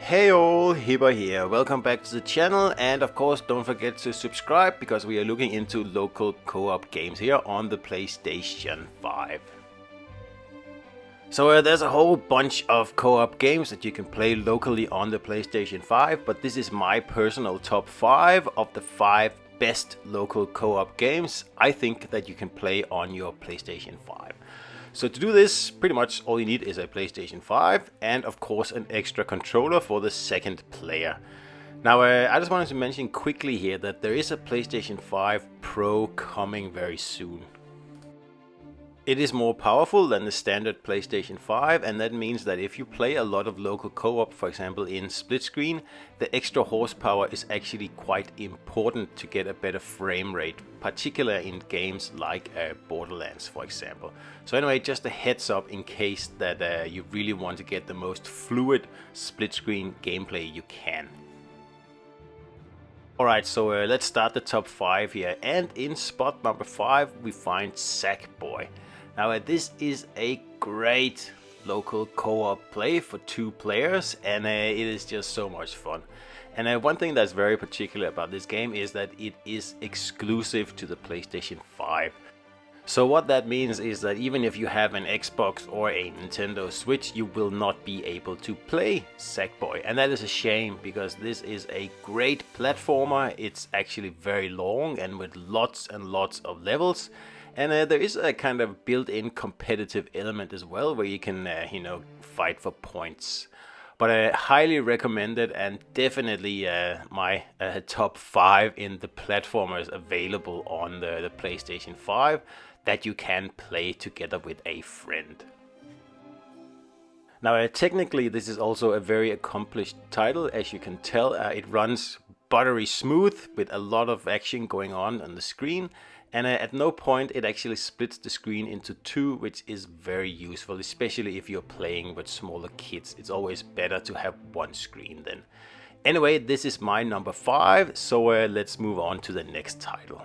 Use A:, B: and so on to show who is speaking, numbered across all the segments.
A: Hey all, Hipper here, welcome back to the channel, and of course don't forget to subscribe because we are looking into local co-op games here on the PlayStation 5. So there's a whole bunch of co-op games that you can play locally on the PlayStation 5, but this is my personal top 5 of the 5 best local co-op games I think that you can play on your PlayStation 5. So to do this, pretty much all you need is a PlayStation 5 and of course an extra controller for the second player. Now I just wanted to mention quickly here that there is a PlayStation 5 Pro coming very soon. It is more powerful than the standard PlayStation 5, and that means that if you play a lot of local co-op, for example in split screen, the extra horsepower is actually quite important to get a better frame rate, particularly in games like Borderlands, for example. So anyway, just a heads up in case that you really want to get the most fluid split screen gameplay you can. Alright, so let's start the top 5 here, and in spot number 5 we find Sackboy. Now this is a great local co-op play for 2 players, and it is just so much fun. And one thing that's very particular about this game is that it is exclusive to the PlayStation 5. So what that means is that even if you have an Xbox or a Nintendo Switch, you will not be able to play Sackboy. And that is a shame, because this is a great platformer. It's actually very long and with lots and lots of levels. And there is a kind of built-in competitive element as well, where you can, fight for points. But I highly recommend it, and definitely my top 5 in the platformers available on the PlayStation 5 that you can play together with a friend. Now technically this is also a very accomplished title, as you can tell. It runs buttery smooth with a lot of action going on the screen. And at no point it actually splits the screen into 2, which is very useful, especially if you're playing with smaller kids. It's always better to have one screen then. Anyway, this is my number 5, so let's move on to the next title.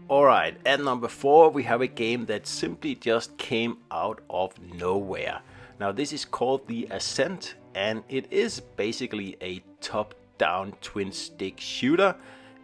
A: Alright, at number 4 we have a game that simply just came out of nowhere. Now this is called the Ascent, and it is basically a top-down twin stick shooter,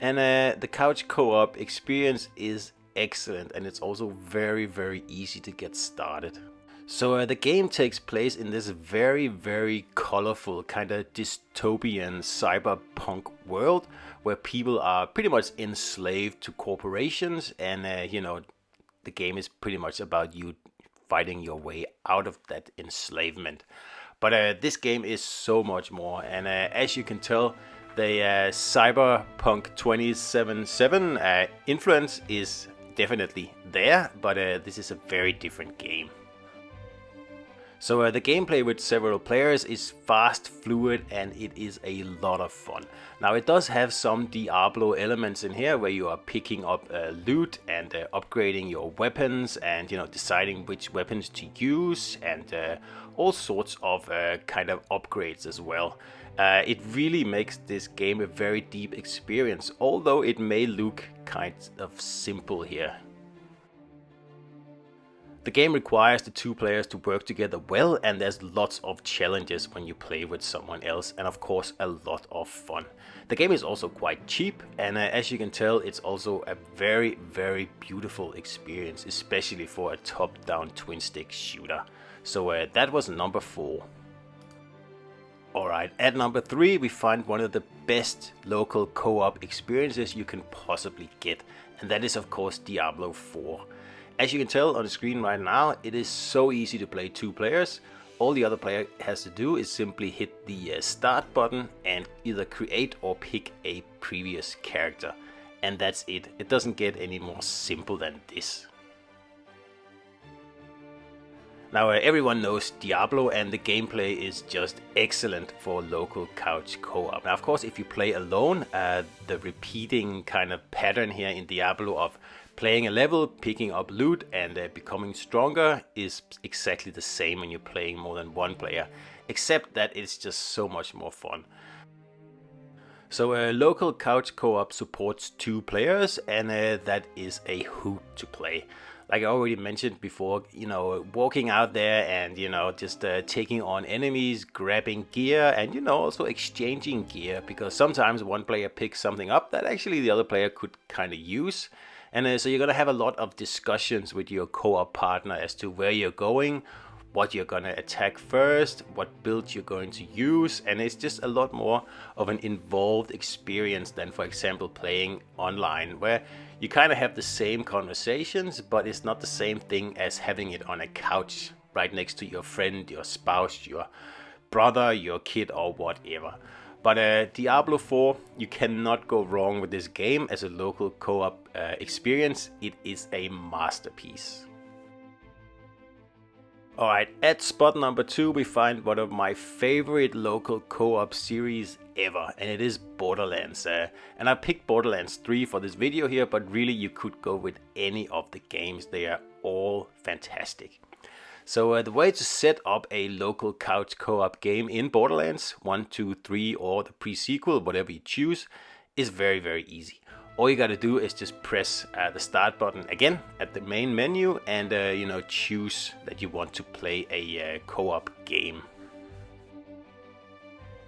A: and the couch co-op experience is excellent, and it's also very easy to get started. So the game takes place in this very colorful kind of dystopian cyberpunk world where people are pretty much enslaved to corporations, and the game is pretty much about you fighting your way out of that enslavement. But this game is so much more, and as you can tell, the Cyberpunk 2077 influence is definitely there, but this is a very different game. So the gameplay with several players is fast, fluid, and it is a lot of fun. Now it does have some Diablo elements in here, where you are picking up loot and upgrading your weapons, and deciding which weapons to use, and all sorts of kind of upgrades as well. It really makes this game a very deep experience, although it may look kind of simple here. The game requires the 2 players to work together well, and there's lots of challenges when you play with someone else, and of course a lot of fun. The game is also quite cheap, and as you can tell, it's also a very beautiful experience, especially for a top-down twin stick shooter. So that was number 4. Alright, at number 3 we find one of the best local co-op experiences you can possibly get, and that is of course Diablo 4. As you can tell on the screen right now, it is so easy to play 2 players. All the other player has to do is simply hit the start button and either create or pick a previous character. And that's it. It doesn't get any more simple than this. Now everyone knows Diablo, and the gameplay is just excellent for local couch co-op. Now of course if you play alone, the repeating kind of pattern here in Diablo of playing a level, picking up loot, and becoming stronger is exactly the same when you're playing more than 1 player, except that it's just so much more fun. So local couch co-op supports 2 players, and that is a hoot to play. like I already mentioned before, you know, walking out there and, you know, just taking on enemies, grabbing gear, and, you know, also exchanging gear, because sometimes one player picks something up that actually the other player could kind of use. And so you're going to have a lot of discussions with your co-op partner as to where you're going, what you're going to attack first, what build you're going to use, and it's just a lot more of an involved experience than, for example, playing online, where you kind of have the same conversations, but it's not the same thing as having it on a couch right next to your friend, your spouse, your brother, your kid, or whatever. But Diablo 4, you cannot go wrong with this game as a local co-op experience. It is a masterpiece. Alright, at spot number 2 we find one of my favorite local co-op series ever, and it is Borderlands. And I picked Borderlands 3 for this video here, but really you could go with any of the games. They are all fantastic. So the way to set up a local couch co-op game in Borderlands 1, 2, 3 or the pre-sequel, whatever you choose, is very, very easy. All you gotta do is just press the start button again at the main menu and you know, choose that you want to play a co-op game.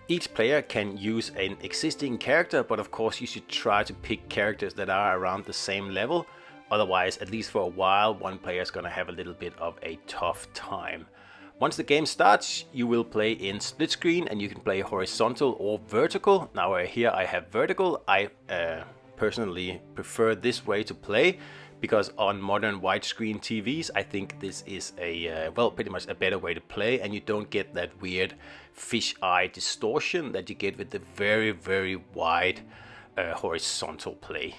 A: Each player can use an existing character, but of course you should try to pick characters that are around the same level. Otherwise, at least for a while, one player is gonna have a little bit of a tough time. Once the game starts, you will play in split screen, and you can play horizontal or vertical. Now here I have vertical. I personally prefer this way to play, because on modern widescreen TVs I think this is a well, pretty much a better way to play, and you don't get that weird fisheye distortion that you get with the very, very wide horizontal play.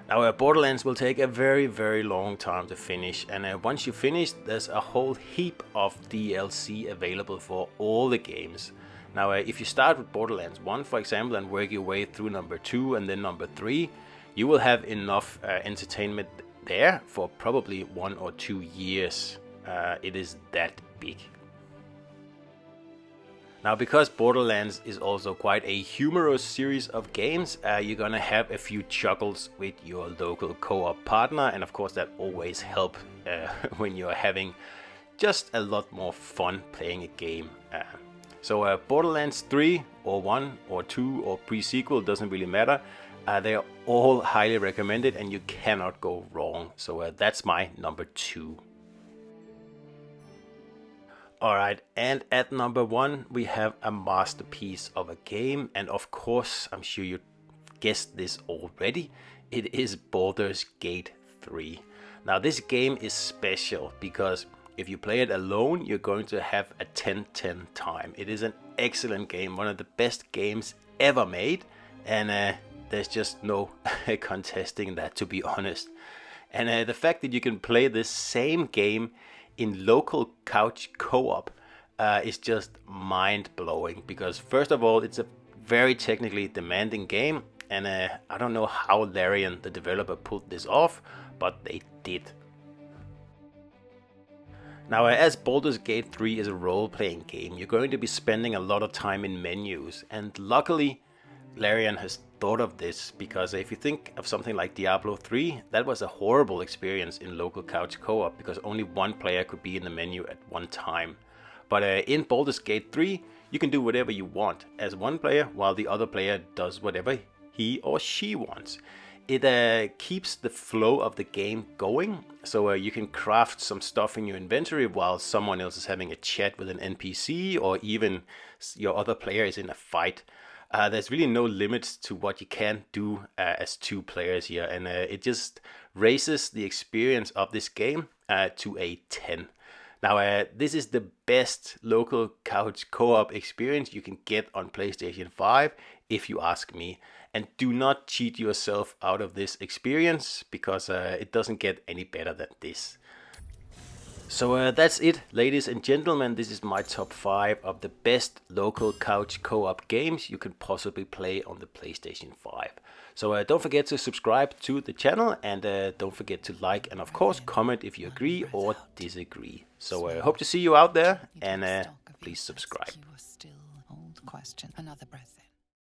A: Now Borderlands will take a very, very long time to finish, and once you finish, there's a whole heap of DLC available for all the games. Now if you start with Borderlands 1, for example, and work your way through number 2 and then number 3, you will have enough entertainment there for probably 1 or 2 years. It is that big. Now, because Borderlands is also quite a humorous series of games, you're gonna have a few chuckles with your local co-op partner, and of course that always helps when you're having just a lot more fun playing a game. So Borderlands 3 or 1 or 2 or pre-sequel, doesn't really matter. They are all highly recommended and you cannot go wrong. So that's my number 2. Alright, and at number 1 we have a masterpiece of a game, and of course, I'm sure you guessed this already, it is Baldur's Gate 3. Now this game is special because if you play it alone, you're going to have a 10-10 time. It is an excellent game, one of the best games ever made, and there's just no contesting that, to be honest. And the fact that you can play this same game in local couch co-op is just mind-blowing, because first of all, it's a very technically demanding game, and I don't know how Larian, the developer, pulled this off, but they did. Now, as Baldur's Gate 3 is a role-playing game, you're going to be spending a lot of time in menus, and luckily Larian has thought of this, because if you think of something like Diablo 3, that was a horrible experience in local couch co-op because only one player could be in the menu at one time. But in Baldur's Gate 3, you can do whatever you want as one player, while the other player does whatever he or she wants. It keeps the flow of the game going, so you can craft some stuff in your inventory while someone else is having a chat with an NPC, or even your other player is in a fight. There's really no limits to what you can do as two players here, and it just raises the experience of this game to a 10. Now, this is the best local couch co-op experience you can get on PlayStation 5, if you ask me. And do not cheat yourself out of this experience, because it doesn't get any better than this. So that's it, ladies and gentlemen. This is my top 5 of the best local couch co-op games you can possibly play on the PlayStation 5. So don't forget to subscribe to the channel, and don't forget to like and of course comment if you agree or disagree. So I hope to see you out there, and please subscribe.
B: Another breath.